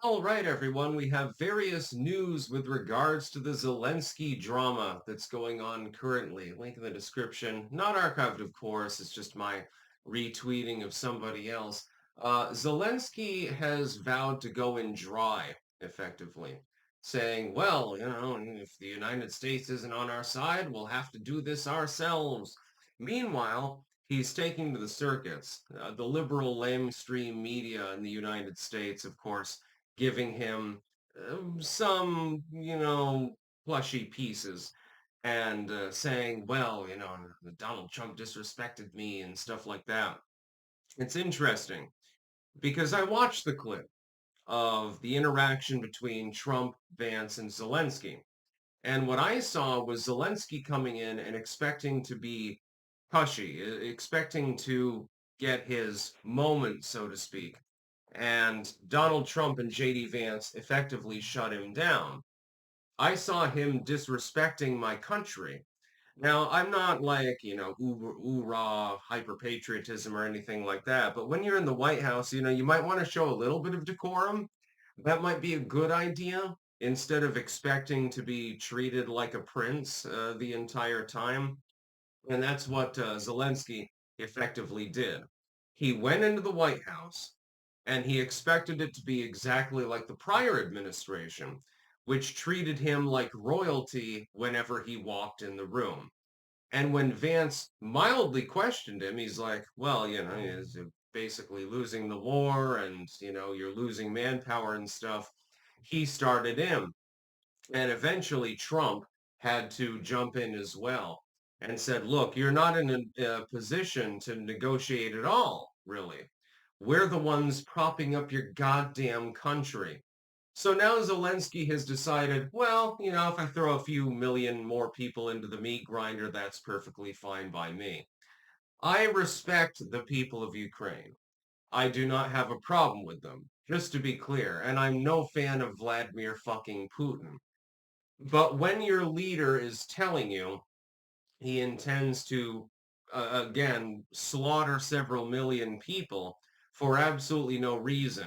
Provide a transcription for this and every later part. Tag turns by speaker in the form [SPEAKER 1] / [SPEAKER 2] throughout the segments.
[SPEAKER 1] All right, everyone, we have various news with regards to the Zelensky drama that's going on currently. Link in the description. Not archived, of course, it's just my retweeting of somebody else. Zelensky has vowed to go in dry, effectively, saying, well, if the United States isn't on our side, we'll have to do this ourselves. Meanwhile, he's taking to the circuits. The liberal lamestream media in the United States, of course, giving him some, plushy pieces and saying, well, Donald Trump disrespected me and stuff like that. It's interesting because I watched the clip of the interaction between Trump, Vance, and Zelensky. And what I saw was Zelensky coming in and expecting to be pushy, expecting to get his moment, so to speak. And Donald Trump and JD Vance effectively shut him down. I saw him disrespecting my country. Now, I'm not like, hoorah, hyper patriotism or anything like that. But when you're in the White House, you might want to show a little bit of decorum. That might be a good idea instead of expecting to be treated like a prince the entire time. And that's what Zelensky effectively did. He went into the White House and he expected it to be exactly like the prior administration, which treated him like royalty whenever he walked in the room. And when Vance mildly questioned him, he's like, well, you're basically losing the war and, you're losing manpower and stuff. He started in. And eventually Trump had to jump in as well and said, look, you're not in a position to negotiate at all, really. We're the ones propping up your goddamn country. So now Zelensky has decided, well, if I throw a few million more people into the meat grinder, that's perfectly fine by me. I respect the people of Ukraine. I do not have a problem with them, just to be clear, and I'm no fan of Vladimir fucking Putin. But when your leader is telling you he intends to, again, slaughter several million people for absolutely no reason,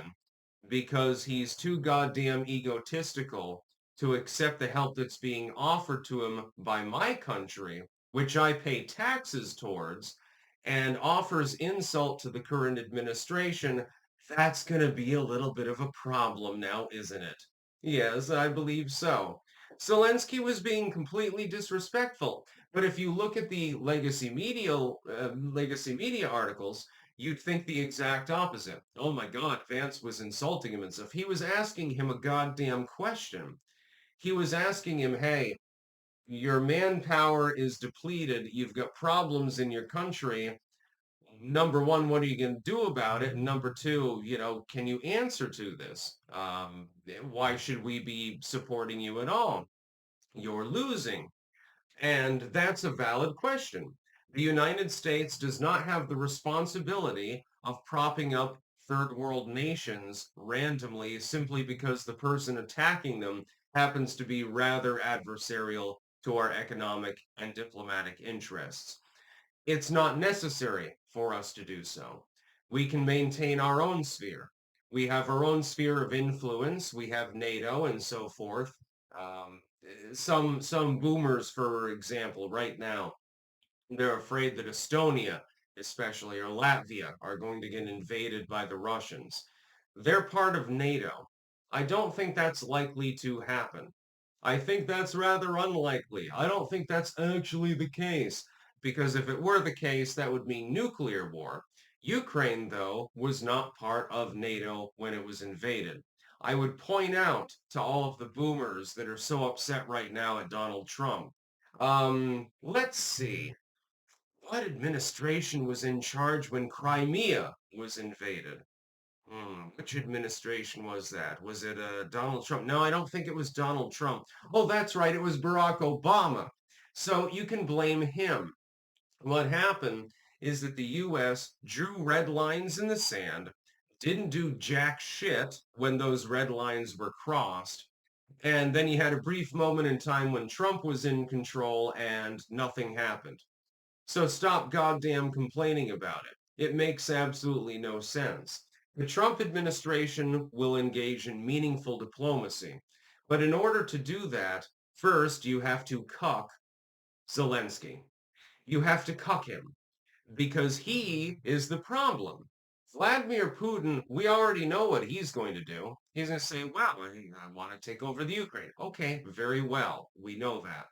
[SPEAKER 1] because he's too goddamn egotistical to accept the help that's being offered to him by my country, which I pay taxes towards, and offers insult to the current administration, that's going to be a little bit of a problem now, isn't it? Yes, I believe so. Zelensky was being completely disrespectful. But if you look at the legacy media articles, you'd think the exact opposite. Oh my God, Vance was insulting him and stuff. He was asking him a goddamn question. He was asking him, hey, your manpower is depleted. You've got problems in your country. Number one, what are you going to do about it? And number two, can you answer to this? Why should we be supporting you at all? You're losing. And that's a valid question. The United States does not have the responsibility of propping up third world nations randomly simply because the person attacking them happens to be rather adversarial to our economic and diplomatic interests. It's not necessary for us to do so. We can maintain our own sphere. We have our own sphere of influence. We have NATO and so forth. Um, some boomers, for example, right now, they're afraid that Estonia, especially, or Latvia, are going to get invaded by the Russians. They're part of NATO. I don't think that's likely to happen. I think that's rather unlikely. I don't think that's actually the case, because if it were the case, that would mean nuclear war. Ukraine, though, was not part of NATO when it was invaded. I would point out to all of the boomers that are so upset right now at Donald Trump. Let's see. What administration was in charge when Crimea was invaded? Which administration was that? Was it Donald Trump? No, I don't think it was Donald Trump. Oh, that's right. It was Barack Obama. So you can blame him. What happened is that the US drew red lines in the sand, didn't do jack shit when those red lines were crossed, and then you had a brief moment in time when Trump was in control and nothing happened. So stop goddamn complaining about it. It makes absolutely no sense. The Trump administration will engage in meaningful diplomacy. But in order to do that, first you have to cuck Zelensky. You have to cuck him because he is the problem. Vladimir Putin, we already know what he's going to do. He's going to say, well, I want to take over the Ukraine. Okay, very well. We know that.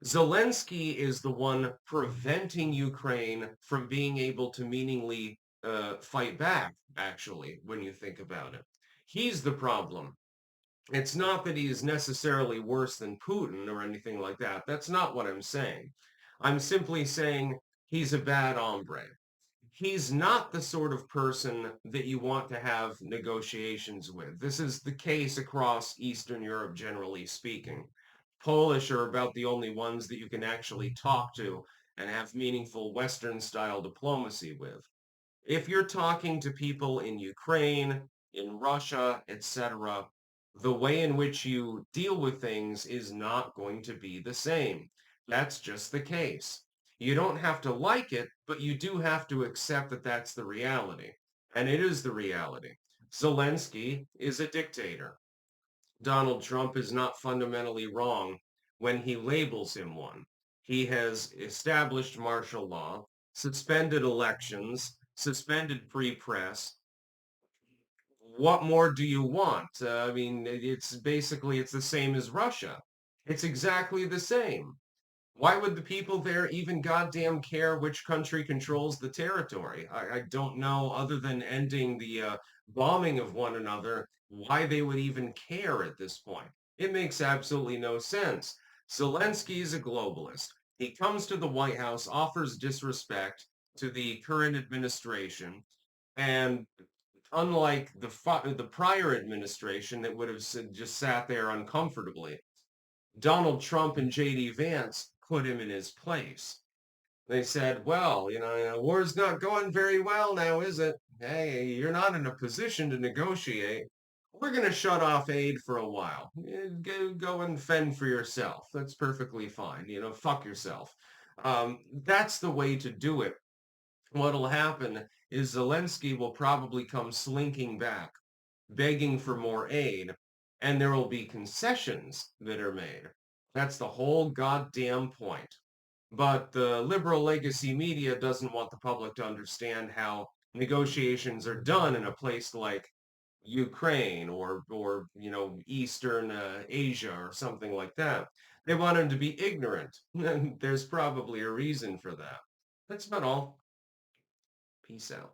[SPEAKER 1] Zelensky is the one preventing Ukraine from being able to meaningfully fight back, actually, when you think about it. He's the problem. It's not that he is necessarily worse than Putin or anything like that. That's not what I'm saying. I'm simply saying he's a bad hombre. He's not the sort of person that you want to have negotiations with. This is the case across Eastern Europe, generally speaking. Polish are about the only ones that you can actually talk to and have meaningful Western style diplomacy with. If you're talking to people in Ukraine, in Russia, etc., the way in which you deal with things is not going to be the same. That's just the case. You don't have to like it, but you do have to accept that that's the reality. And it is the reality. Zelensky is a dictator. Donald Trump is not fundamentally wrong when he labels him one. He has established martial law, suspended elections, suspended free press. What more do you want? I mean, it's basically it's the same as Russia. It's exactly the same. Why would the people there even goddamn care which country controls the territory? I don't know, other than ending the bombing of one another, why they would even care at this point. It makes absolutely no sense. Zelensky is a globalist. He comes to the White House, offers disrespect to the current administration, and unlike the prior administration that would have just sat there uncomfortably, Donald Trump and J.D. Vance put him in his place. They said, well, war's not going very well now, is it? Hey, you're not in a position to negotiate. We're going to shut off aid for a while. Go and fend for yourself. That's perfectly fine. Fuck yourself. That's the way to do it. What'll happen is Zelensky will probably come slinking back, begging for more aid, and there will be concessions that are made. That's the whole goddamn point. But the liberal legacy media doesn't want the public to understand how negotiations are done in a place like Ukraine or Eastern Asia or something like that. They want them to be ignorant. And there's probably a reason for that. That's about all. Peace out.